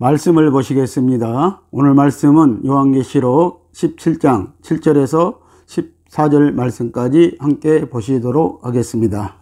말씀을 보시겠습니다. 오늘 말씀은 요한계시록 17장 7절에서 14절 말씀까지 함께 보시도록 하겠습니다.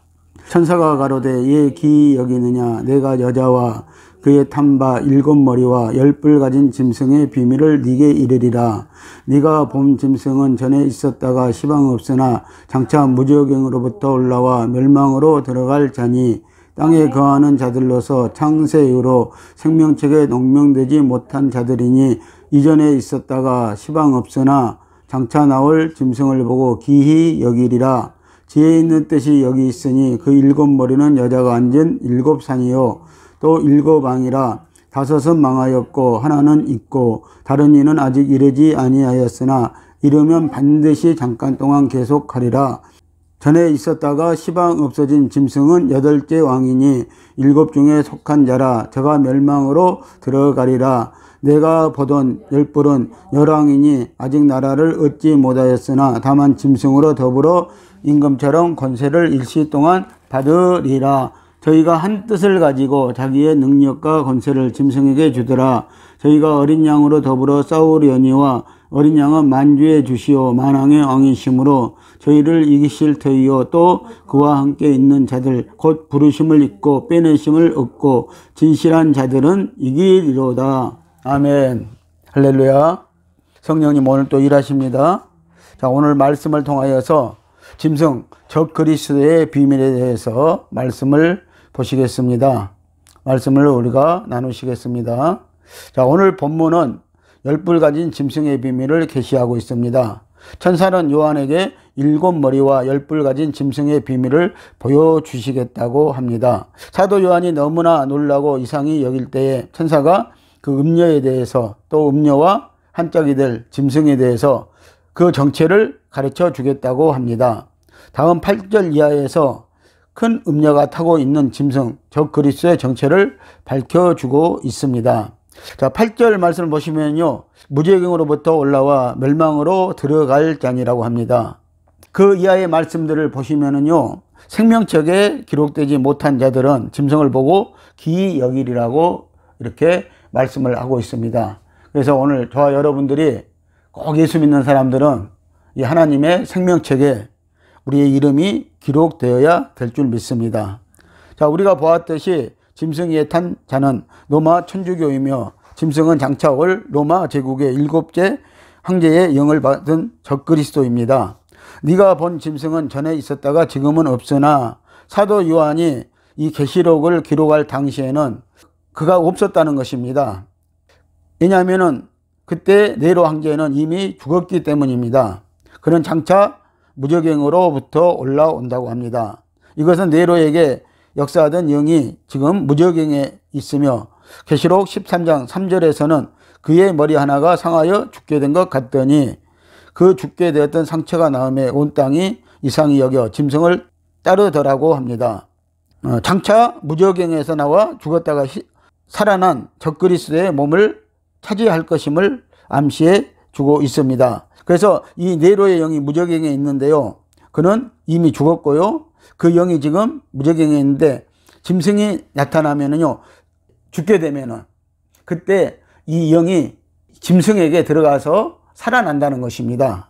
천사가 가로되 예 기이 여기느냐 내가 여자와 그의 탄 바 7머리와 10뿔 가진 짐승의 비밀을 네게 이르리라. 네가 본 짐승은 전에 있었다가 시방 없으나 장차 무저갱으로부터 올라와 멸망으로 들어갈 자니 땅에 거하는 자들로서 창세 이후로 생명책에 농명되지 못한 자들이니 이전에 있었다가 시방 없으나 장차 나올 짐승을 보고 기히 여기리라. 지혜 있는 뜻이 여기 있으니 그 7머리는 여자가 앉은 7산이요 또 7왕이라. 5은 망하였고 하나는 있고 다른 이는 아직 이르지 아니하였으나 이르면 반드시 잠깐 동안 계속하리라. 전에 있었다가 시방 없어진 짐승은 8째 왕이니 7 중에 속한 자라. 저가 멸망으로 들어가리라. 내가 보던 10뿔은 열왕이니 아직 나라를 얻지 못하였으나 다만 짐승으로 더불어 임금처럼 권세를 일시 동안 받으리라. 저희가 한 뜻을 가지고 자기의 능력과 권세를 짐승에게 주더라. 저희가 어린 양으로 더불어 싸우려니와 어린 양은 만주의 주시오 만왕의 왕이시므로 저희를 이기실 터이요 또 그와 함께 있는 자들 곧 부르심을 입고 빼내심을 얻고 진실한 자들은 이기리로다. 아멘. 할렐루야. 성령님 오늘 또 일하십니다. 자, 오늘 말씀을 통하여서 짐승 적 그리스도의 비밀에 대해서 말씀을 보시겠습니다. 말씀을 우리가 나누시겠습니다. 자, 오늘 본문은 10뿔 가진 짐승의 비밀을 계시하고 있습니다. 천사는 요한에게 7머리와 10뿔 가진 짐승의 비밀을 보여주시겠다고 합니다. 사도 요한이 너무나 놀라고 이상히 여길 때에 천사가 그 음녀에 대해서 또 음녀와 한 짝이 될 짐승에 대해서 그 정체를 가르쳐 주겠다고 합니다. 다음 8절 이하에서 큰 음녀가 타고 있는 짐승 적 그리스도의 정체를 밝혀주고 있습니다. 자, 8절 말씀을 보시면요, 무저갱으로부터 올라와 멸망으로 들어갈 자니라고 합니다. 그 이하의 말씀들을 보시면은요, 생명책에 기록되지 못한 자들은 짐승을 보고 기이 여기리라고 이렇게 말씀을 하고 있습니다. 그래서 오늘 저와 여러분들이 꼭 예수 믿는 사람들은 이 하나님의 생명책에 우리의 이름이 기록되어야 될 줄 믿습니다. 자, 우리가 보았듯이 짐승 위에 탄 자는 로마 천주교이며 짐승은 장차 올 로마 제국의 7째 황제의 영을 받은 적그리스도입니다. 네가 본 짐승은 전에 있었다가 지금은 없으나 사도 요한이 이 계시록을 기록할 당시에는 그가 없었다는 것입니다. 왜냐하면 그때 네로 황제는 이미 죽었기 때문입니다. 그는 장차 무저갱으로부터 올라온다고 합니다. 이것은 네로에게 역사하던 영이 지금 무저갱에 있으며 계시록 13장 3절에서는 그의 머리 하나가 상하여 죽게 된 것 같더니 그 죽게 되었던 상처가 나음에 온 땅이 이상히 여겨 짐승을 따르더라고 합니다. 장차 무저갱에서 나와 죽었다가 살아난 적그리스도의 몸을 차지할 것임을 암시해 주고 있습니다. 그래서 이 네로의 영이 무저갱에 있는데요, 그는 이미 죽었고요, 그 영이 지금 무저갱에 있는데 짐승이 나타나면은요, 죽게 되면은 그때 이 영이 짐승에게 들어가서 살아난다는 것입니다.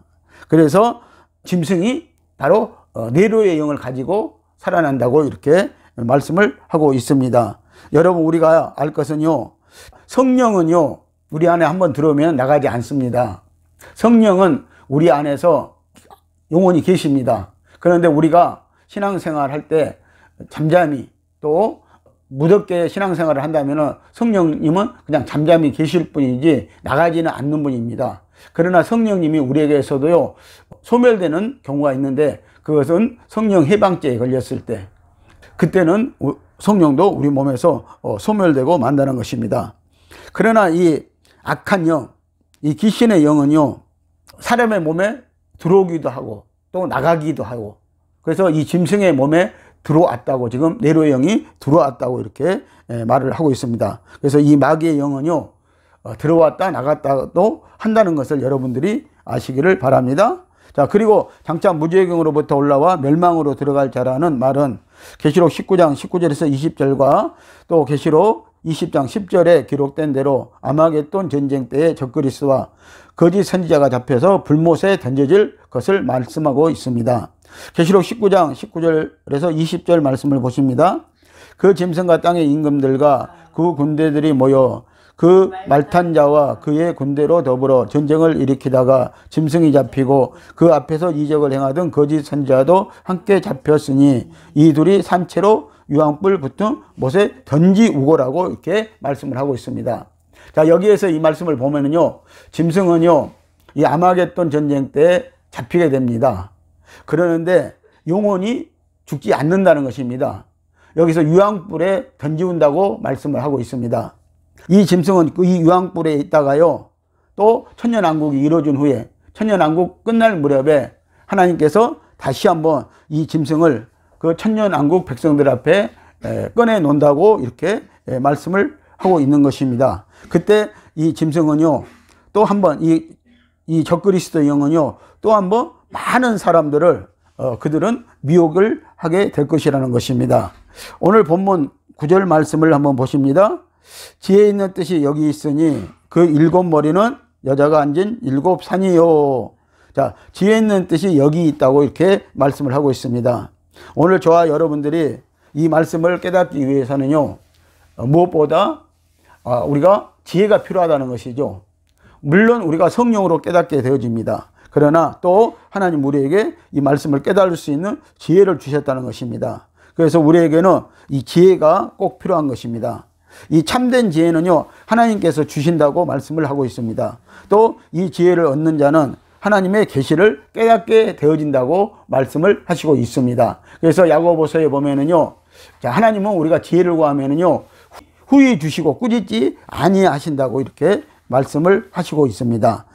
그래서 짐승이 바로 네로의 영을 가지고 살아난다고 이렇게 말씀을 하고 있습니다. 여러분, 우리가 알 것은요, 성령은요 우리 안에 한번 들어오면 나가지 않습니다. 성령은 우리 안에서 영원히 계십니다. 그런데 우리가 신앙생활 할 때 잠잠히 또 무덥게 신앙생활을 한다면 성령님은 그냥 잠잠히 계실 뿐이지 나가지는 않는 분입니다. 그러나 성령님이 우리에게서도요 소멸되는 경우가 있는데 그것은 성령 해방죄에 걸렸을 때, 그때는 성령도 우리 몸에서 소멸되고 만다는 것입니다. 그러나 이 악한 영, 이 귀신의 영은요 사람의 몸에 들어오기도 하고 또 나가기도 하고, 그래서 이 짐승의 몸에 들어왔다고, 지금 네로의 영이 들어왔다고 이렇게 말을 하고 있습니다. 그래서 이 마귀의 영은요 들어왔다 나갔다도 한다는 것을 여러분들이 아시기를 바랍니다. 자, 그리고 장차 무저갱으로부터 올라와 멸망으로 들어갈 자라는 말은 계시록 19장 19절에서 20절과 또 계시록 20장 10절에 기록된 대로 아마겟돈 전쟁 때의 적그리스도와 거짓 선지자가 잡혀서 불못에 던져질 것을 말씀하고 있습니다. 계시록 19장 19절에서 20절 말씀을 보십니다. 그 짐승과 땅의 임금들과 그 군대들이 모여 그 말탄 자와 그의 군대로 더불어 전쟁을 일으키다가 짐승이 잡히고 그 앞에서 이적을 행하던 거짓 선지자도 함께 잡혔으니 이 둘이 산채로 유황불 붙은 못에 던지우고라고 이렇게 말씀을 하고 있습니다. 자, 여기에서 이 말씀을 보면은요, 짐승은요, 이 아마겟돈 전쟁 때 잡히게 됩니다. 그러는데 영원히 죽지 않는다는 것입니다. 여기서 유황불에 던지운다고 말씀을 하고 있습니다. 이 짐승은 이 유황불에 있다가요, 또 천년왕국이 이루어진 후에 천년왕국 끝날 무렵에 하나님께서 다시 한번 이 짐승을 그 천년왕국 백성들 앞에 꺼내 놓는다고 이렇게 말씀을 하고 있는 것입니다. 그때 이 짐승은요, 또 한번 이 적그리스도 영은요, 또 한번 많은 사람들을 그들은 미혹을 하게 될 것이라는 것입니다. 오늘 본문 9절 말씀을 한번 보십니다. 지혜 있는 뜻이 여기 있으니 그 일곱 머리는 여자가 앉은 일곱 산이요. 자, 지혜 있는 뜻이 여기 있다고 이렇게 말씀을 하고 있습니다. 오늘 저와 여러분들이 이 말씀을 깨닫기 위해서는요, 무엇보다 우리가 지혜가 필요하다는 것이죠. 물론 우리가 성령으로 깨닫게 되어집니다. 그러나 또 하나님 우리에게 이 말씀을 깨달을 수 있는 지혜를 주셨다는 것입니다. 그래서 우리에게는 이 지혜가 꼭 필요한 것입니다. 이 참된 지혜는요, 하나님께서 주신다고 말씀을 하고 있습니다. 또 이 지혜를 얻는 자는 하나님의 계시를 깨닫게 되어진다고 말씀을 하시고 있습니다. 그래서 야고보서에 보면은요, 자, 하나님은 우리가 지혜를 구하면은요, 후히 주시고 꾸짖지 아니하신다고 이렇게 말씀을 하시고 있습니다.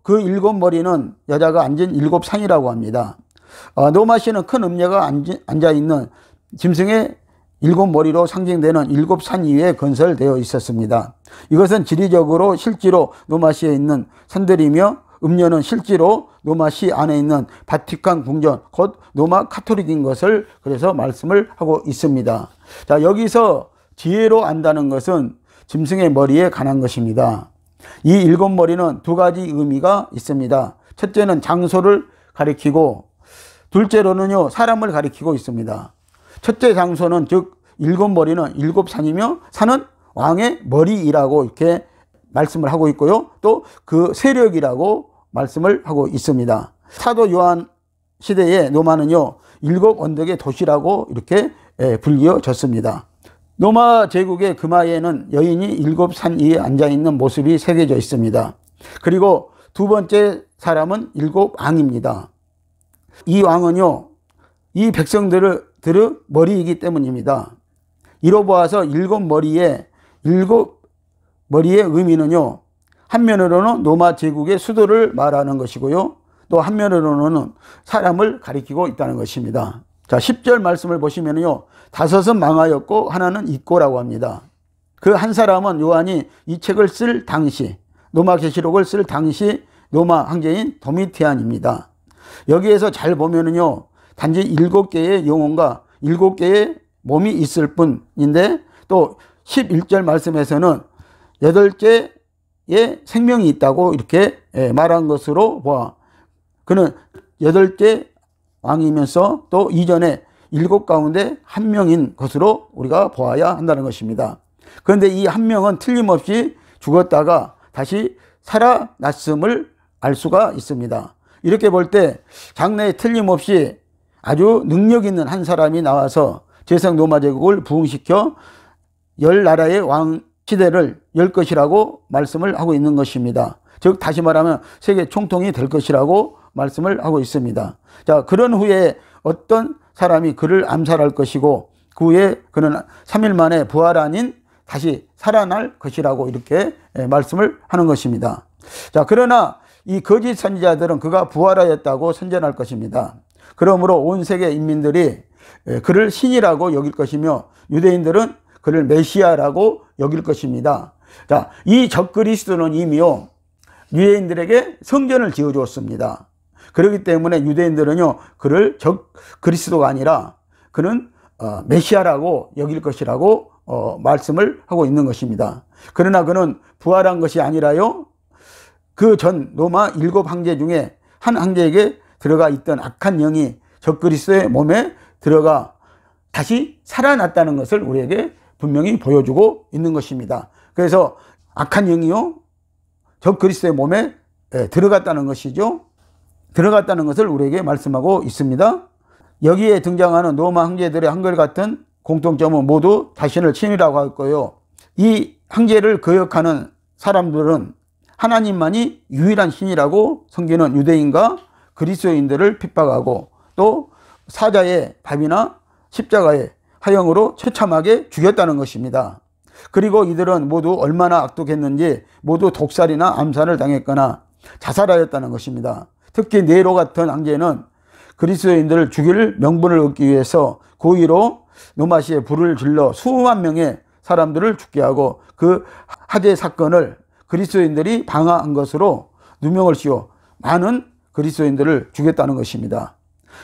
그 일곱 머리는 여자가 앉은 일곱 산이라고 합니다. 노마시는 큰 음녀가 앉아있는 짐승의 일곱 머리로 상징되는 일곱 산 위에 건설되어 있었습니다. 이것은 지리적으로 실제로 노마시에 있는 산들이며 음녀는 실제로 노마시 안에 있는 바티칸 궁전, 곧 로마 카톨릭인 것을 그래서 말씀을 하고 있습니다. 자, 여기서 지혜로 안다는 것은 짐승의 머리에 관한 것입니다. 이 일곱 머리는 두 가지 의미가 있습니다. 첫째는 장소를 가리키고, 둘째로는요, 사람을 가리키고 있습니다. 첫째 장소는 즉 일곱 머리는 일곱 산이며 산은 왕의 머리이라고 이렇게 말씀을 하고 있고요. 또 그 세력이라고 말씀을 하고 있습니다. 사도 요한 시대의 로마는요, 일곱 언덕의 도시라고 이렇게 불리워졌습니다. 로마 제국의 금하에는 여인이 일곱 산 위에 앉아있는 모습이 새겨져 있습니다. 그리고 두 번째 사람은 일곱 왕입니다. 이 왕은요, 이 백성들의 머리이기 때문입니다. 이로 보아서 일곱 머리의 의미는요, 한면으로는 로마 제국의 수도를 말하는 것이고요, 또 한면으로는 사람을 가리키고 있다는 것입니다. 자, 10절 말씀을 보시면요, 다섯은 망하였고 하나는 있고라고 합니다. 그 한 사람은 요한이 이 책을 쓸 당시, 로마 계시록을 쓸 당시 로마 황제인 도미티안입니다. 여기에서 잘 보면은요, 단지 7개의 영혼과 7개의 몸이 있을 뿐인데, 또 11절 말씀에서는 8개의 생명이 있다고 이렇게 말한 것으로 보아, 그는 8개 왕이면서 또 이전에 7 가운데 한 명인 것으로 우리가 보아야 한다는 것입니다. 그런데 이 한 명은 틀림없이 죽었다가 다시 살아났음을 알 수가 있습니다. 이렇게 볼 때 장래에 틀림없이 아주 능력 있는 한 사람이 나와서 제성 로마 제국을 부흥시켜 10나라의 왕 시대를 열 것이라고 말씀을 하고 있는 것입니다. 즉 다시 말하면 세계 총통이 될 것이라고 말씀을 하고 있습니다. 자, 그런 후에 어떤 사람이 그를 암살할 것이고 그 후에 그는 3일 만에 부활 아닌 다시 살아날 것이라고 이렇게 말씀을 하는 것입니다. 자, 그러나 이 거짓 선지자들은 그가 부활하였다고 선전할 것입니다. 그러므로 온 세계 인민들이 그를 신이라고 여길 것이며 유대인들은 그를 메시아라고 여길 것입니다. 자, 이 적그리스도는 이미요, 유대인들에게 성전을 지어 주었습니다. 그렇기 때문에 유대인들은요, 그를 적그리스도가 아니라 그는 메시아라고 여길 것이라고 말씀을 하고 있는 것입니다. 그러나 그는 부활한 것이 아니라요, 그 전 로마 7황제 중에 한 황제에게 들어가 있던 악한 영이 적그리스도의 몸에 들어가 다시 살아났다는 것을 우리에게 분명히 보여주고 있는 것입니다. 그래서 악한 영이요, 적그리스도의 몸에 들어갔다는 것이죠. 들어갔다는 것을 우리에게 말씀하고 있습니다. 여기에 등장하는 로마 황제들의 한결같은 공통점은 모두 자신을 신이라고 할 거예요. 이 황제를 거역하는 사람들은 하나님만이 유일한 신이라고 섬기는 유대인과 그리스도인들을 핍박하고 또 사자의 밥이나 십자가의 화형으로 처참하게 죽였다는 것입니다. 그리고 이들은 모두 얼마나 악독했는지 모두 독살이나 암살을 당했거나 자살하였다는 것입니다. 특히 네로 같은 황제는 그리스도인들을 죽일 명분을 얻기 위해서 고의로 노마시에 불을 질러 수만 명의 사람들을 죽게 하고 그 화재 사건을 그리스도인들이 방해한 것으로 누명을 씌워 많은 그리스도인들을 죽였다는 것입니다.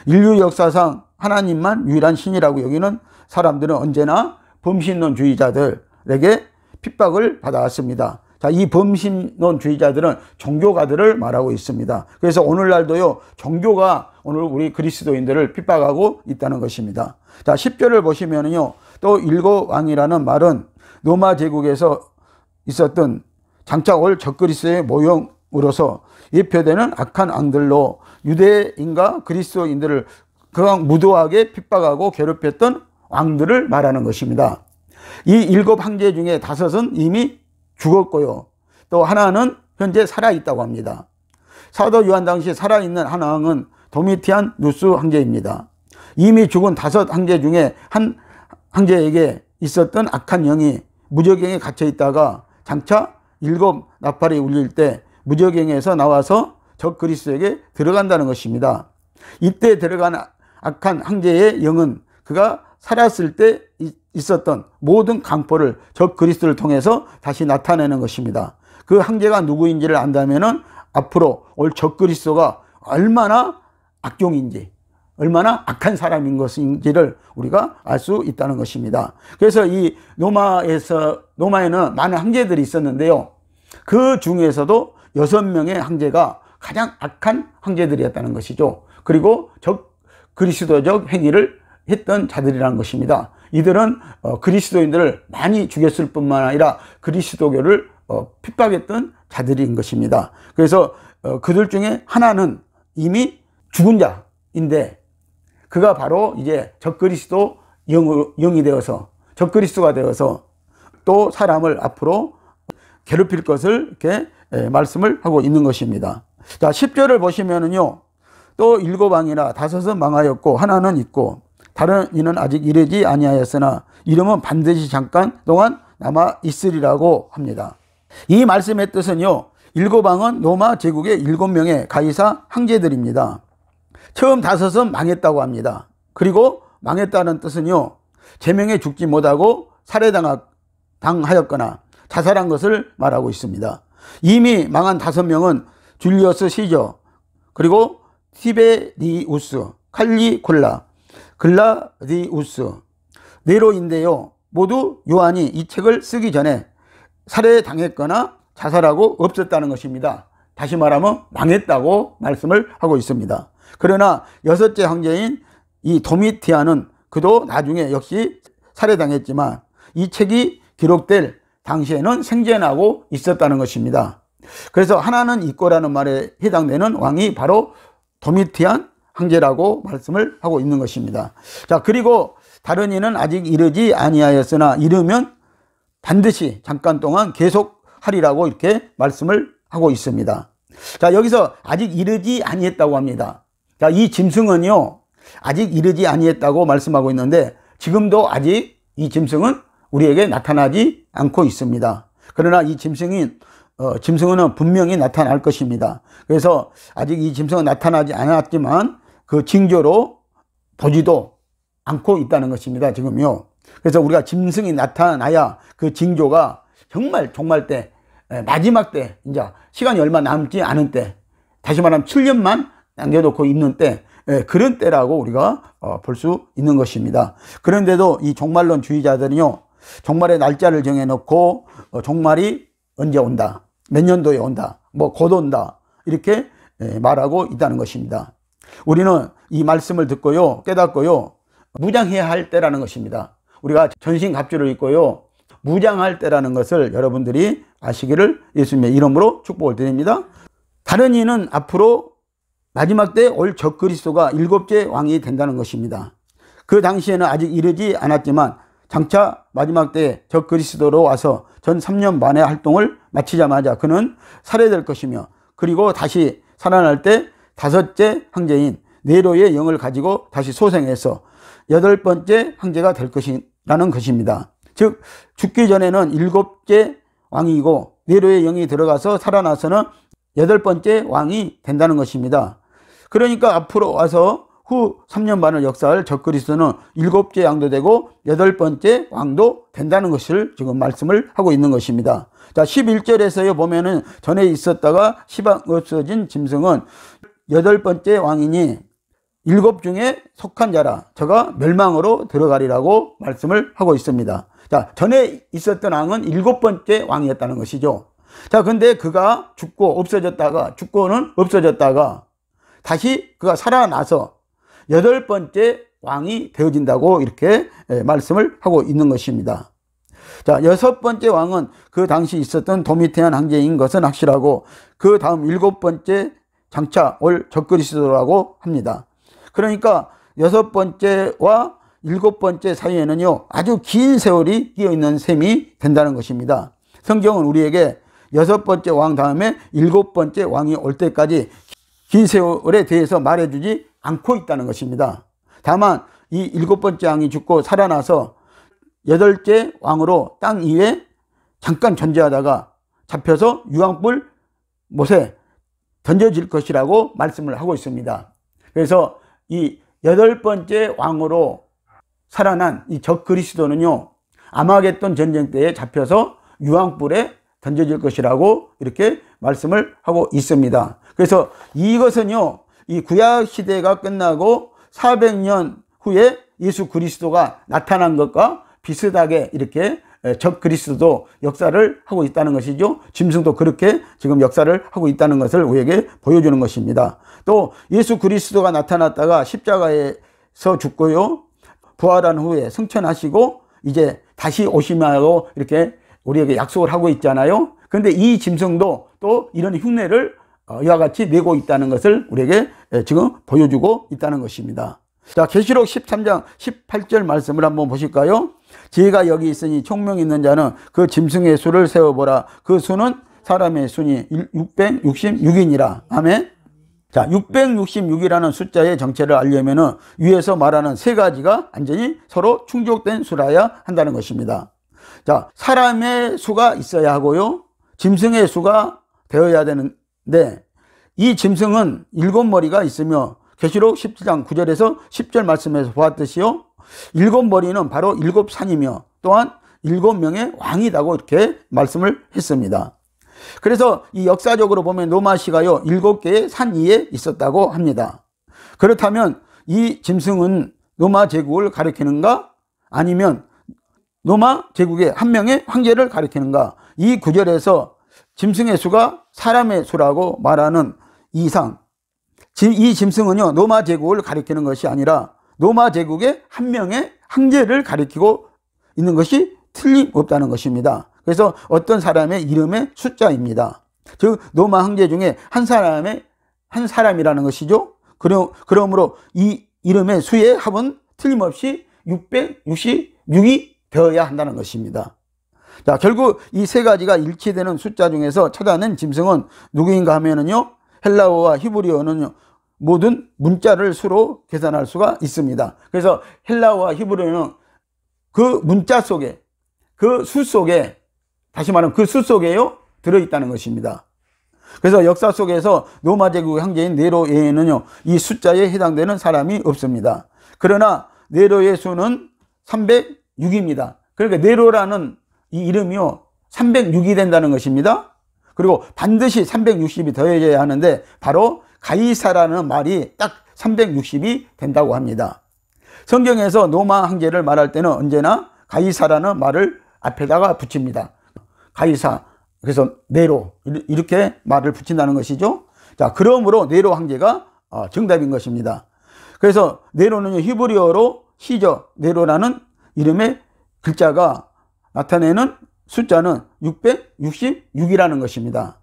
인류 역사상 하나님만 유일한 신이라고 여기는 사람들은 언제나 범신론주의자들에게 핍박을 받아왔습니다. 자, 이 범신론주의자들은 종교가들을 말하고 있습니다. 그래서 오늘날도요, 종교가 오늘 우리 그리스도인들을 핍박하고 있다는 것입니다. 자, 10절을 보시면요, 또 일곱 왕이라는 말은 로마 제국에서 있었던 장차 올 적그리스도의 모형으로서 예표되는 악한 왕들로 유대인과 그리스도인들을 그강 무도하게 핍박하고 괴롭혔던 왕들을 말하는 것입니다. 이 일곱 황제 중에 5은 이미 죽었고요, 또 하나는 현재 살아있다고 합니다. 사도 요한 당시 살아있는 한 왕은 도미티안 누스 황제입니다. 이미 죽은 5 황제 중에 한 황제에게 있었던 악한 영이 무저갱에 갇혀 있다가 장차 7 나팔이 울릴 때 무저갱에서 나와서 적그리스도에게 들어간다는 것입니다. 이때 들어간 악한 황제의 영은 그가 살았을 때 있었던 모든 강포를 적그리스도를 통해서 다시 나타내는 것입니다. 그 황제가 누구인지를 안다면은 앞으로 올 적그리스도가 얼마나 악종인지, 얼마나 악한 사람인 것인지를 우리가 알 수 있다는 것입니다. 그래서 이 로마에는 많은 황제들이 있었는데요, 그 중에서도 6명의 황제가 가장 악한 황제들이었다는 것이죠. 그리고 적그리스도적 행위를 했던 자들이라는 것입니다. 이들은 그리스도인들을 많이 죽였을 뿐만 아니라 그리스도교를 핍박했던 자들인 것입니다. 그래서 그들 중에 하나는 이미 죽은 자인데 그가 바로 이제 적그리스도 영이 되어서, 적그리스도가 되어서 또 사람을 앞으로 괴롭힐 것을 이렇게 말씀을 하고 있는 것입니다. 자, 10절을 보시면은요, 또 7 왕이라 5은 망하였고 하나는 있고 다른 이는 아직 이르지 아니하였으나 이름은 반드시 잠깐 동안 남아 있으리라고 합니다. 이 말씀의 뜻은요, 7 왕은 로마 제국의 7명의 가이사 황제들입니다. 처음 5은 망했다고 합니다. 그리고 망했다는 뜻은요, 제명에 죽지 못하고 살해당하였거나 자살한 것을 말하고 있습니다. 이미 망한 5명은 줄리어스 시저, 그리고 티베리우스, 칼리굴라, 글라디우스, 네로인데요, 모두 요한이 이 책을 쓰기 전에 살해당했거나 자살하고 없었다는 것입니다. 다시 말하면 망했다고 말씀을 하고 있습니다. 그러나 6째 황제인 이 도미티안은 그도 나중에 역시 살해당했지만 이 책이 기록될 당시에는 생존하고 있었다는 것입니다. 그래서 하나는 있고라는 말에 해당되는 왕이 바로 도미티안 황제라고 말씀을 하고 있는 것입니다. 자, 그리고 다른 이는 아직 이르지 아니하였으나 이르면 반드시 잠깐 동안 계속하리라고 이렇게 말씀을 하고 있습니다. 자, 여기서 아직 이르지 아니했다고 합니다. 자, 이 짐승은요, 아직 이르지 아니했다고 말씀하고 있는데 지금도 아직 이 짐승은 우리에게 나타나지 않고 있습니다. 그러나 이 짐승은 분명히 나타날 것입니다. 그래서 아직 이 짐승은 나타나지 않았지만 그 징조로 보지도 않고 있다는 것입니다, 지금요. 그래서 우리가 짐승이 나타나야 그 징조가 정말 종말 때, 마지막 때, 이제 시간이 얼마 남지 않은 때, 다시 말하면 7년만 남겨놓고 있는 때, 그런 때라고 우리가 볼 수 있는 것입니다. 그런데도 이 종말론주의자들은요, 종말의 날짜를 정해놓고 종말이 언제 온다, 몇 년도에 온다, 뭐 곧 온다, 이렇게 말하고 있다는 것입니다. 우리는 이 말씀을 듣고요, 깨닫고요, 무장해야 할 때라는 것입니다. 우리가 전신갑주를 입고요, 무장할 때라는 것을 여러분들이 아시기를 예수님의 이름으로 축복을 드립니다. 다른 이는 앞으로 마지막 때 올 적그리스도가 7째 왕이 된다는 것입니다. 그 당시에는 아직 이르지 않았지만 장차 마지막 때 적그리스도로 와서 전 3년 반의 활동을 마치자마자 그는 살해될 것이며, 그리고 다시 살아날 때 5째 황제인 네로의 영을 가지고 다시 소생해서 8번째 황제가 될 것이라는 것입니다. 즉 죽기 전에는 7째 왕이고 네로의 영이 들어가서 살아나서는 8번째 왕이 된다는 것입니다. 그러니까 앞으로 와서 후 3년 반을 역사할 적그리스도는 7째 왕도 되고 8번째 왕도 된다는 것을 지금 말씀을 하고 있는 것입니다. 자, 11절에서요 보면은 전에 있었다가 시방 없어진 짐승은 8번째 왕이니 7 중에 속한 자라 저가 멸망으로 들어가리라고 말씀을 하고 있습니다. 자, 전에 있었던 왕은 7번째 왕이었다는 것이죠. 자, 근데 그가 죽고 없어졌다가, 죽고는 없어졌다가 다시 그가 살아나서 8번째 왕이 되어진다고 이렇게 말씀을 하고 있는 것입니다. 자, 6번째 왕은 그 당시 있었던 도미티안 황제인 것은 확실하고 그 다음 7번째 장차 올 적그리스도라고 합니다. 그러니까 6번째와 7번째 사이에는요 아주 긴 세월이 끼어있는 셈이 된다는 것입니다. 성경은 우리에게 6번째 왕 다음에 7번째 왕이 올 때까지 긴 세월에 대해서 말해주지 않고 있다는 것입니다. 다만 이 7번째 왕이 죽고 살아나서 8째 왕으로 땅 위에 잠깐 존재하다가 잡혀서 유황불 못에 던져질 것이라고 말씀을 하고 있습니다. 그래서 이 8번째 왕으로 살아난 이 적그리스도는요 아마겟돈 전쟁 때에 잡혀서 유황불에 던져질 것이라고 이렇게 말씀을 하고 있습니다. 그래서 이것은요 이 구약 시대가 끝나고 400년 후에 예수 그리스도가 나타난 것과 비슷하게 이렇게 적그리스도 역사를 하고 있다는 것이죠. 짐승도 그렇게 지금 역사를 하고 있다는 것을 우리에게 보여주는 것입니다. 또 예수 그리스도가 나타났다가 십자가에서 죽고요 부활한 후에 승천하시고 이제 다시 오시마고 이렇게 우리에게 약속을 하고 있잖아요. 그런데 이 짐승도 또 이런 흉내를 이와 같이 내고 있다는 것을 우리에게 지금 보여주고 있다는 것입니다. 자, 계시록 13장 18절 말씀을 한번 보실까요? 지혜가 여기 있으니 총명 있는 자는 그 짐승의 수를 세어보라. 그 수는 사람의 수니 666이니라. 아멘. 자, 666이라는 숫자의 정체를 알려면은 위에서 말하는 세 가지가 완전히 서로 충족된 수라야 한다는 것입니다. 자, 사람의 수가 있어야 하고요. 짐승의 수가 되어야 되는데 이 짐승은 7머리가 있으며 계시록 17장 9절에서 10절 말씀에서 보았듯이요 7머리는 바로 7산이며 또한 7명의 왕이라고 이렇게 말씀을 했습니다. 그래서 이 역사적으로 보면 노마시가요 7개의 산 위에 있었다고 합니다. 그렇다면 이 짐승은 노마 제국을 가리키는가 아니면 노마 제국의 한 명의 황제를 가리키는가? 이 구절에서 짐승의 수가 사람의 수라고 말하는 이상 이 짐승은요 노마 제국을 가리키는 것이 아니라 노마 제국의 한 명의 황제를 가리키고 있는 것이 틀림없다는 것입니다. 그래서 어떤 사람의 이름의 숫자입니다. 즉 노마 황제 중에 한 사람이라는 것이죠. 그러므로 이 이름의 수의 합은 틀림없이 666이 되어야 한다는 것입니다. 자, 결국 이 세 가지가 일치되는 숫자 중에서 찾아낸 짐승은 누구인가 하면은요 헬라어와 히브리어는 모든 문자를 수로 계산할 수가 있습니다. 그래서 헬라어와 히브리어는 그 문자 속에 그 수 속에 다시 말하면 그 수 속에요 들어있다는 것입니다. 그래서 역사 속에서 로마 제국의 황제인 네로 외에는요 이 숫자에 해당되는 사람이 없습니다. 그러나 네로의 수는 306입니다. 그러니까 네로라는 이 이름이요 306이 된다는 것입니다. 그리고 반드시 360이 더해져야 하는데 바로 가이사라는 말이 딱 360이 된다고 합니다. 성경에서 노마 황제를 말할 때는 언제나 가이사라는 말을 앞에다가 붙입니다. 가이사, 그래서 네로, 이렇게 말을 붙인다는 것이죠. 자, 그러므로 네로 황제가 정답인 것입니다. 그래서 네로는 히브리어로 시저, 네로라는 이름의 글자가 나타내는 숫자는 666이라는 것입니다.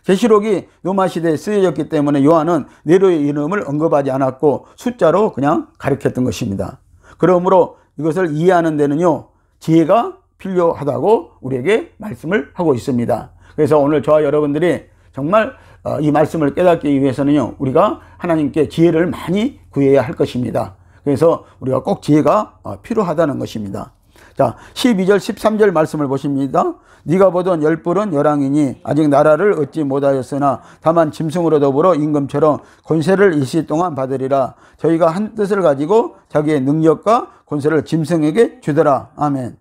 계시록이 로마 시대에 쓰여졌기 때문에 요한은 네로의 이름을 언급하지 않았고 숫자로 그냥 가르쳤던 것입니다. 그러므로 이것을 이해하는 데는요, 지혜가 필요하다고 우리에게 말씀을 하고 있습니다. 그래서 오늘 저와 여러분들이 정말 이 말씀을 깨닫기 위해서는요, 우리가 하나님께 지혜를 많이 구해야 할 것입니다. 그래서 우리가 꼭 지혜가 필요하다는 것입니다. 자, 12절 13절 말씀을 보십니다. 네가 보던 열불은 열왕이니 아직 나라를 얻지 못하였으나 다만 짐승으로 더불어 임금처럼 권세를 일시 동안 받으리라. 저희가 한 뜻을 가지고 자기의 능력과 권세를 짐승에게 주더라. 아멘.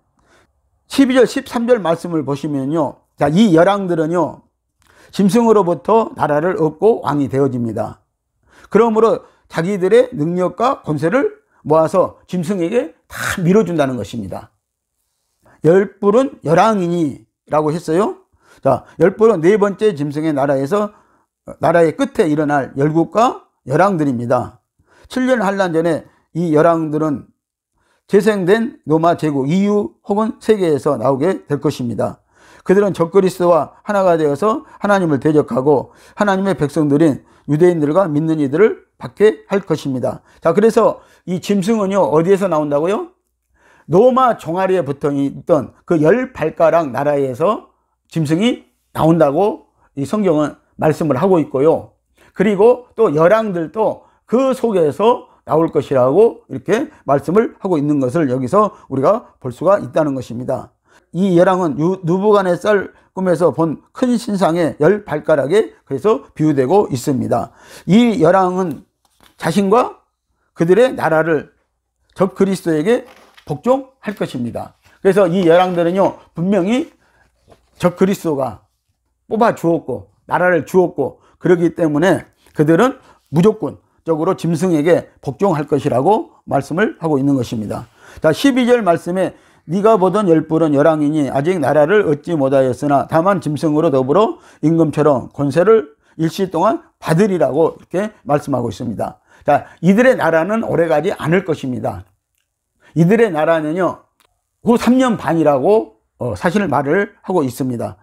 12절 13절 말씀을 보시면요, 자, 이 열왕들은요, 짐승으로부터 나라를 얻고 왕이 되어집니다. 그러므로 자기들의 능력과 권세를 모아서 짐승에게 다 밀어준다는 것입니다. 열불은 열왕이니 라고 했어요. 자, 열불은 네 번째 짐승의 나라에서 나라의 끝에 일어날 열국과 열왕들입니다. 7년 환란 전에 이 열왕들은 재생된 로마 제국 EU 혹은 세계에서 나오게 될 것입니다. 그들은 적그리스도와 하나가 되어서 하나님을 대적하고 하나님의 백성들인 유대인들과 믿는 이들을 받게 할 것입니다. 자, 그래서 이 짐승은요, 어디에서 나온다고요? 로마 종아리에 붙어 있던 그 10발가락 나라에서 짐승이 나온다고 이 성경은 말씀을 하고 있고요. 그리고 또 열왕들도 그 속에서 나올 것이라고 이렇게 말씀을 하고 있는 것을 여기서 우리가 볼 수가 있다는 것입니다. 이 열왕은 느부갓네살 꿈에서 본 큰 신상의 10발가락에 그래서 비유되고 있습니다. 이 열왕은 자신과 그들의 나라를 적 그리스도에게 복종할 것입니다. 그래서 이 열왕들은요, 분명히 적 그리스도가 뽑아 주었고 나라를 주었고 그렇기 때문에 그들은 무조건적으로 짐승에게 복종할 것이라고 말씀을 하고 있는 것입니다. 자, 12절 말씀에 네가 보던 열불은 열왕이니 아직 나라를 얻지 못하였으나 다만 짐승으로 더불어 임금처럼 권세를 일시 동안 받으리라고 이렇게 말씀하고 있습니다. 자, 이들의 나라는 오래가지 않을 것입니다. 이들의 나라는요, 후 3년 반이라고 사실 말을 하고 있습니다.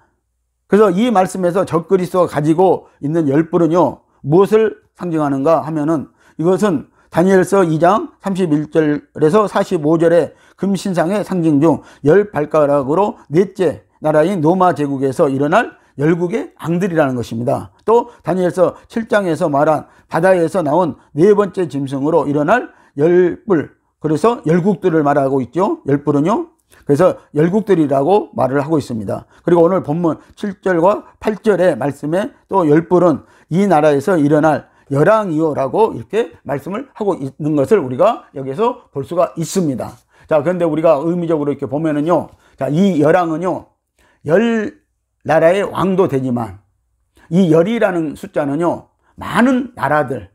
그래서 이 말씀에서 적그리스도가 가지고 있는 열불은요, 무엇을 상징하는가 하면은 이것은 다니엘서 2장 31절에서 45절의 금신상의 상징 중 10발가락으로 넷째 나라인 로마 제국에서 일어날 열국의 앙들이라는 것입니다. 또 다니엘서 7장에서 말한 바다에서 나온 네 번째 짐승으로 일어날 열불, 그래서 열국들을 말하고 있죠. 열불은요. 그래서 열국들이라고 말을 하고 있습니다. 그리고 오늘 본문 7절과 8절의 말씀에 또 열불은 이 나라에서 일어날 열왕이요라고 이렇게 말씀을 하고 있는 것을 우리가 여기서 볼 수가 있습니다. 자, 그런데 우리가 의미적으로 이렇게 보면은요, 자, 이 열왕은요, 열 나라의 왕도 되지만 이 열이라는 숫자는요, 많은 나라들의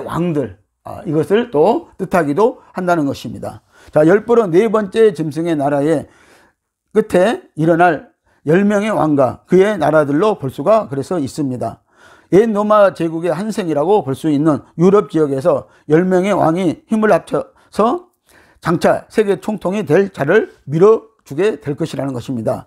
왕들, 이것을 또 뜻하기도 한다는 것입니다. 자, 열불은 네 번째 짐승의 나라의 끝에 일어날 10명의 왕과 그의 나라들로 볼 수가 그래서 있습니다. 옛 로마 제국의 한생이라고 볼 수 있는 유럽 지역에서 10명의 왕이 힘을 합쳐서 장차 세계 총통이 될 자를 밀어주게 될 것이라는 것입니다.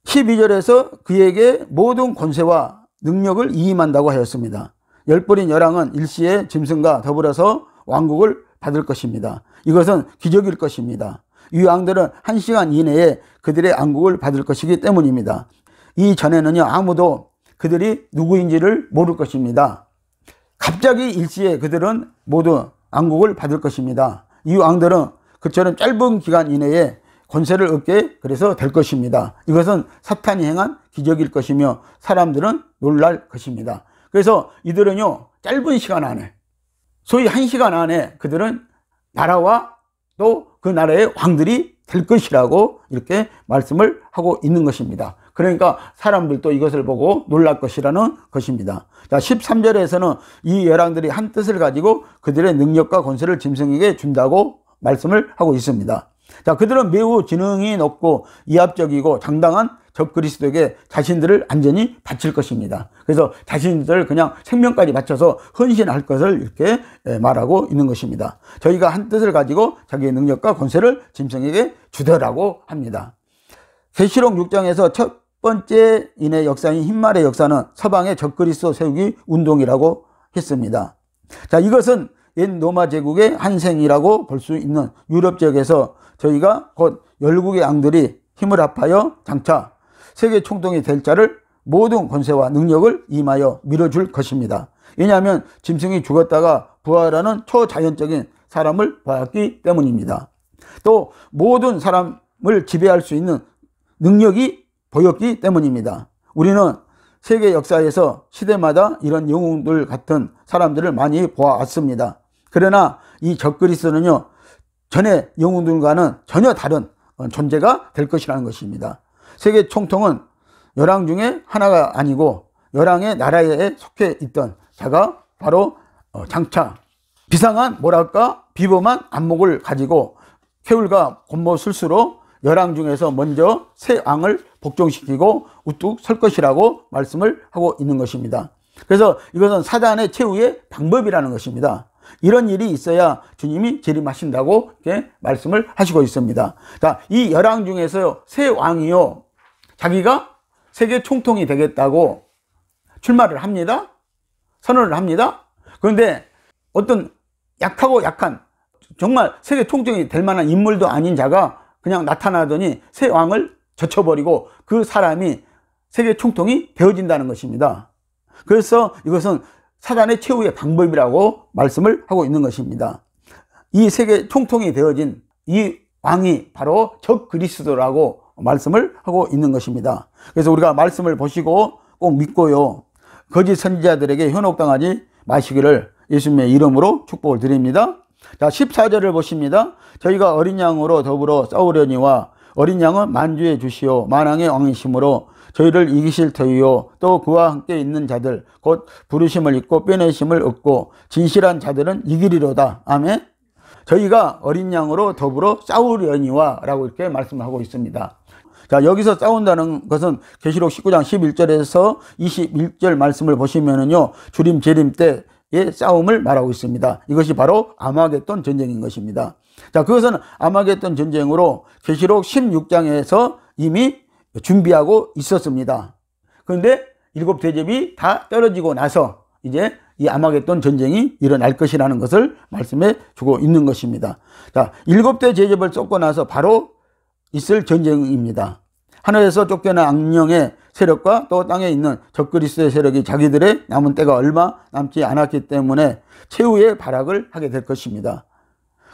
12절에서 그에게 모든 권세와 능력을 위임한다고 하였습니다. 열불인 열왕은 일시에 짐승과 더불어서 왕국을 받을 것입니다. 이것은 기적일 것입니다. 이 왕들은 1시간 이내에 그들의 왕국을 받을 것이기 때문입니다. 이전에는요, 아무도 그들이 누구인지를 모를 것입니다. 갑자기 일시에 그들은 모두 왕국을 받을 것입니다. 이 왕들은 그처럼 짧은 기간 이내에 권세를 얻게 그래서 될 것입니다. 이것은 사탄이 행한 기적일 것이며 사람들은 놀랄 것입니다. 그래서 이들은요, 짧은 시간 안에, 소위 1시간 안에 그들은 나라와 또 그 나라의 왕들이 될 것이라고 이렇게 말씀을 하고 있는 것입니다. 그러니까 사람들도 이것을 보고 놀랄 것이라는 것입니다. 자, 13절에서는 이 열왕들이 한 뜻을 가지고 그들의 능력과 권세를 짐승에게 준다고 말씀을 하고 있습니다. 자, 그들은 매우 지능이 높고 이합적이고 장당한 적그리스도에게 자신들을 안전히 바칠 것입니다. 그래서 자신들 그냥 생명까지 바쳐서 헌신할 것을 이렇게 말하고 있는 것입니다. 저희가 한 뜻을 가지고 자기의 능력과 권세를 짐승에게 주더라고 합니다. 계시록 6장에서 첫 번째 인의 역사인 흰말의 역사는 서방의 적그리스도 세우기 운동이라고 했습니다. 자, 이것은 옛 로마 제국의 한생이라고 볼 수 있는 유럽 지역에서 저희가 곧 열국의 양들이 힘을 합하여 장차 세계 총통이 될 자를 모든 권세와 능력을 임하여 밀어줄 것입니다. 왜냐하면 짐승이 죽었다가 부활하는 초자연적인 사람을 보았기 때문입니다. 또 모든 사람을 지배할 수 있는 능력이 보였기 때문입니다. 우리는 세계 역사에서 시대마다 이런 영웅들 같은 사람들을 많이 보아왔습니다. 그러나 이 적그리스도는요, 전의 영웅들과는 전혀 다른 존재가 될 것이라는 것입니다. 세계 총통은 열왕 중에 하나가 아니고 열왕의 나라에 속해 있던 자가 바로 장차 비상한 뭐랄까 비범한 안목을 가지고 쾌울과 곤모술수로 열왕 중에서 먼저 새 왕을 복종시키고 우뚝 설 것이라고 말씀을 하고 있는 것입니다. 그래서 이것은 사단의 최후의 방법이라는 것입니다. 이런 일이 있어야 주님이 재림하신다고 이렇게 말씀을 하시고 있습니다. 자, 이 열왕 중에서 새 왕이요, 자기가 세계 총통이 되겠다고 출마를 합니다. 선언을 합니다. 그런데 어떤 약하고 약한 정말 세계 총통이 될 만한 인물도 아닌 자가 그냥 나타나더니 새 왕을 젖혀버리고 그 사람이 세계 총통이 되어진다는 것입니다. 그래서 이것은 사단의 최후의 방법이라고 말씀을 하고 있는 것입니다. 이 세계 총통이 되어진 이 왕이 바로 적그리스도라고 말씀을 하고 있는 것입니다. 그래서 우리가 말씀을 보시고 꼭 믿고요, 거짓 선지자들에게 현혹당하지 마시기를 예수님의 이름으로 축복을 드립니다. 자, 14절을 보십니다. 저희가 어린 양으로 더불어 싸우려니와 어린 양은 만주의 주시오 만왕의 왕이심으로 저희를 이기실 터이요 또 그와 함께 있는 자들 곧 부르심을 입고 빼내심을 얻고 진실한 자들은 이기리로다. 아멘. 저희가 어린 양으로 더불어 싸우려니와 라고 이렇게 말씀하고 있습니다. 자, 여기서 싸운다는 것은 계시록 19장 11절에서 21절 말씀을 보시면은요, 주림 재림 때의 싸움을 말하고 있습니다. 이것이 바로 아마겟돈 전쟁인 것입니다. 자, 그것은 아마겟돈 전쟁으로 계시록 16장에서 이미 준비하고 있었습니다. 그런데 일곱 대접이 다 떨어지고 나서 이제 이 아마겟돈 전쟁이 일어날 것이라는 것을 말씀해 주고 있는 것입니다. 자, 일곱 대 제접을 쏟고 나서 바로 있을 전쟁입니다. 하늘에서 쫓겨난 악령의 세력과 또 땅에 있는 적그리스도의 세력이 자기들의 남은 때가 얼마 남지 않았기 때문에 최후의 발악을 하게 될 것입니다.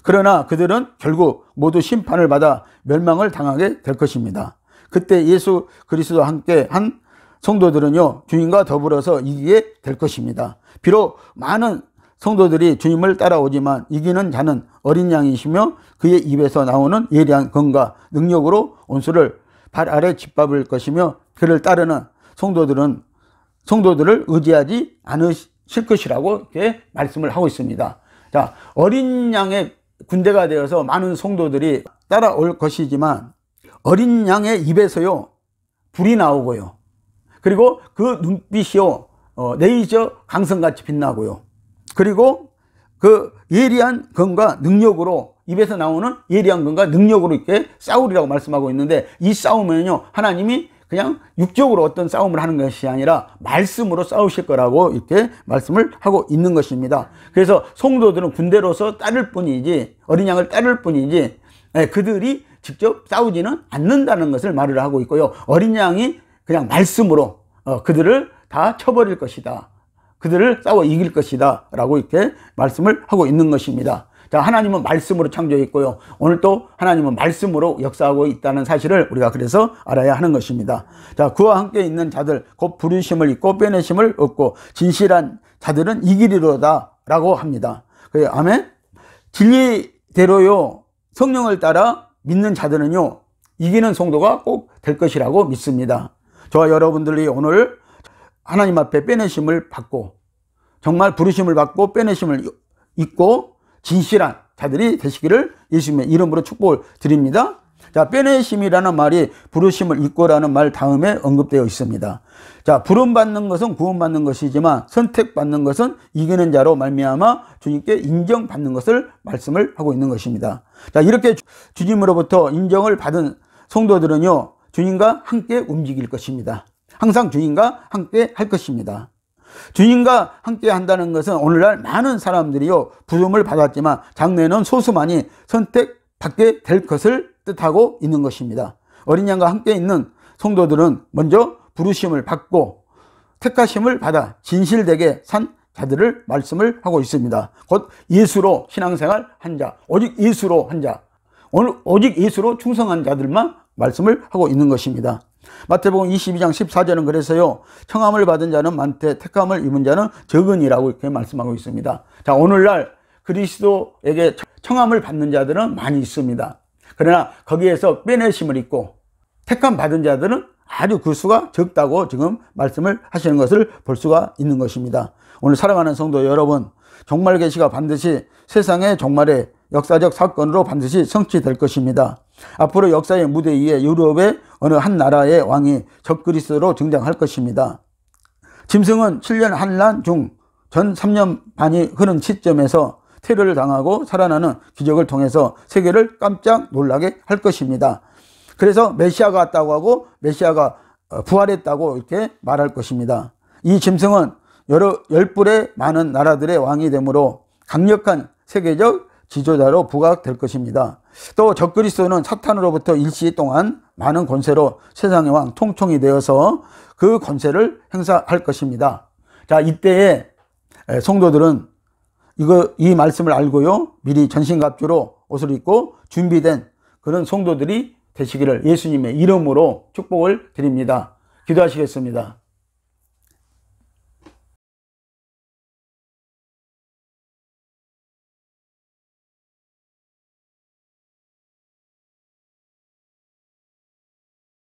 그러나 그들은 결국 모두 심판을 받아 멸망을 당하게 될 것입니다. 그때 예수 그리스도와 함께 한 성도들은요, 주님과 더불어서 이기게 될 것입니다. 비록 많은 성도들이 주님을 따라오지만 이기는 자는 어린 양이시며 그의 입에서 나오는 예리한 검과 능력으로 온수를 발 아래 짓밟을 것이며 그를 따르는 성도들을 의지하지 않으실 것이라고 이렇게 말씀을 하고 있습니다. 자, 어린 양의 군대가 되어서 많은 성도들이 따라올 것이지만 어린 양의 입에서요, 불이 나오고요, 그리고 그 눈빛이요, 레이저 강성같이 빛나고요, 그리고 그 예리한 검과 능력으로, 입에서 나오는 예리한 검과 능력으로 이렇게 싸우리라고 말씀하고 있는데, 이 싸움은요, 하나님이 그냥 육적으로 어떤 싸움을 하는 것이 아니라 말씀으로 싸우실 거라고 이렇게 말씀을 하고 있는 것입니다. 그래서 성도들은 군대로서 따를 뿐이지, 어린 양을 따를 뿐이지 그들이 직접 싸우지는 않는다는 것을 말을 하고 있고요, 어린 양이 그냥 말씀으로 그들을 다 쳐버릴 것이다, 그들을 싸워 이길 것이다 라고 이렇게 말씀을 하고 있는 것입니다. 자, 하나님은 말씀으로 창조했고요, 오늘 또 하나님은 말씀으로 역사하고 있다는 사실을 우리가 그래서 알아야 하는 것입니다. 자, 그와 함께 있는 자들 곧 부르심을 입고 빼내심을 얻고 진실한 자들은 이기리로다 라고 합니다. 그래서 아멘. 진리대로요, 성령을 따라 믿는 자들은요, 이기는 성도가 꼭 될 것이라고 믿습니다. 저와 여러분들이 오늘 하나님 앞에 빼내심을 받고, 정말 부르심을 받고 빼내심을 입고 진실한 자들이 되시기를 예수님의 이름으로 축복을 드립니다. 자, 빼내심이라는 말이 부르심을 입고라는 말 다음에 언급되어 있습니다. 자, 부름받는 것은 구원받는 것이지만 선택받는 것은 이기는 자로 말미암아 주님께 인정받는 것을 말씀을 하고 있는 것입니다. 자, 이렇게 주님으로부터 인정을 받은 성도들은요, 주님과 함께 움직일 것입니다. 항상 주님과 함께 할 것입니다. 주님과 함께 한다는 것은 오늘날 많은 사람들이요, 부름을 받았지만 장래에는 소수만이 선택받게 될 것을 뜻하고 있는 것입니다. 어린 양과 함께 있는 성도들은 먼저 부르심을 받고 택하심을 받아 진실되게 산 자들을 말씀을 하고 있습니다. 곧 예수로 신앙생활 한 자, 오직 예수로 한 자, 오직 예수로 충성한 자들만 말씀을 하고 있는 것입니다. 마태복음 22장 14절은 그래서요, 청함을 받은 자는 많되 택함을 입은 자는 적으니라고 이렇게 말씀하고 있습니다. 자, 오늘날 그리스도에게 청함을 받는 자들은 많이 있습니다. 그러나 거기에서 빼내심을 입고 택함 받은 자들은 아주 그 수가 적다고 지금 말씀을 하시는 것을 볼 수가 있는 것입니다. 오늘 사랑하는 성도 여러분, 종말 계시가 반드시 세상의 종말의 역사적 사건으로 반드시 성취될 것입니다. 앞으로 역사의 무대 위에 유럽의 어느 한 나라의 왕이 적그리스도로 등장할 것입니다. 짐승은 7년 환난 중 전 3년 반이 흐른 시점에서 테러를 당하고 살아나는 기적을 통해서 세계를 깜짝 놀라게 할 것입니다. 그래서 메시아가 왔다고 하고 메시아가 부활했다고 이렇게 말할 것입니다. 이 짐승은 열불의 많은 나라들의 왕이 되므로 강력한 세계적 지도자로 부각될 것입니다. 또 적그리스도는 사탄으로부터 일시 동안 많은 권세로 세상의 왕 통총이 되어서 그 권세를 행사할 것입니다. 자, 이때에 성도들은 이 말씀을 알고요, 미리 전신갑주로 옷을 입고 준비된 그런 성도들이 되시기를 예수님의 이름으로 축복을 드립니다. 기도하시겠습니다.